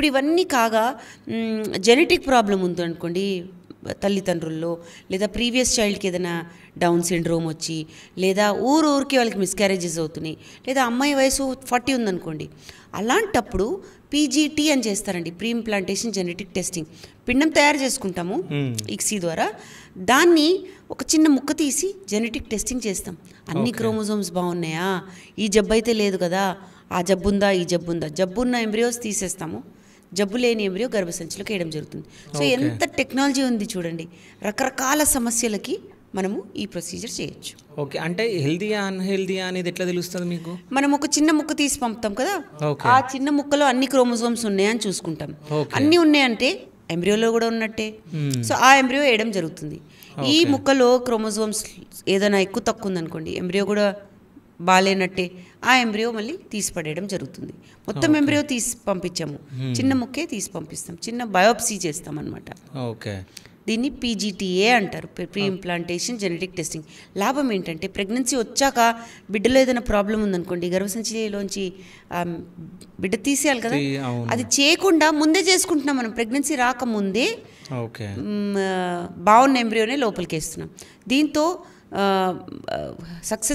ఇప్పుడు ఇవన్నీ కాగా జెనెటిక్ ప్రాబ్లం ఉందనుకోండి తల్లిదండ్రుల్లో, లేదా ప్రీవియస్ చైల్డ్కి ఏదైనా డౌన్ సిండ్రోమ్ వచ్చి, లేదా ఊరికి వాళ్ళకి మిస్క్యారేజెస్ అవుతున్నాయి, లేదా అమ్మాయి వయసు 40 ఉందనుకోండి, అలాంటప్పుడు పీజీటీ అని చేస్తారండి, ప్రీ ఇంప్లాంటేషన్ జెనెటిక్ టెస్టింగ్. పిండం తయారు చేసుకుంటాము ఇక్సీ ద్వారా, దాన్ని ఒక చిన్న ముక్క తీసి జెనెటిక్ టెస్టింగ్ చేస్తాం. అన్ని క్రోమోజోమ్స్ బాగున్నాయా, ఈ జబ్బు అయితే లేదు కదా, ఆ జబ్బు ఉందా, ఈ జబ్బు ఉందా, జబ్బున్న ఎంబ్రియోస్ తీసేస్తాము, జబ్బు లేని ఎంబ్రియో గర్భసంచిలోకి వేయడం జరుగుతుంది. సో ఎంత టెక్నాలజీ ఉంది చూడండి, రకరకాల సమస్యలకి మనము ఈ ప్రొసీజర్ చేయొచ్చు. ఓకే, అంటే హెల్దీయా అన్హెల్దీయా అనేది ఎట్లా తెలుస్తుంది మీకు? మనం ఒక చిన్న ముక్క తీసి పంపుతాం కదా, ఆ చిన్న ముక్కలో అన్ని క్రోమోజోమ్స్ ఉన్నాయని చూసుకుంటాం. అన్నీ ఉన్నాయంటే ఎంబ్రియోలో కూడా ఉన్నట్టే. సో ఆ ఎంబ్రియో వేయడం జరుగుతుంది. ఈ ముక్కలో క్రోమోజోమ్స్ ఏదైనా ఎక్కువ తక్కువ ఉందనుకోండి, ఎంబ్రియో కూడా బాగాలేనట్టే, ఆ ఎంబ్రియో మళ్ళీ తీసి పడేయడం జరుగుతుంది. మొత్తం ఎంబ్రియో తీసి పంపించాము, చిన్న ముక్కే తీసి పంపిస్తాం, చిన్న బయోప్సీ చేస్తాం అన్నమాట. ఓకే, దీన్ని పీజీటీఏ అంటారు, ప్రీ ఇంప్లాంటేషన్ జెనెటిక్ టెస్టింగ్. లాభం ఏంటంటే ప్రెగ్నెన్సీ వచ్చాక బిడ్డలో ఏదైనా ప్రాబ్లం ఉందనుకోండి, గర్భసంచిలోంచి బిడ్డ తీసేయాలి కదా, అది చేయకుండా ముందే చేసుకుంటున్నాం మనం. ప్రెగ్నెన్సీ రాకముందే బాగున్న ఎంబ్రియోనే లోపలికి వేస్తున్నాం. దీంతో సక్సెస్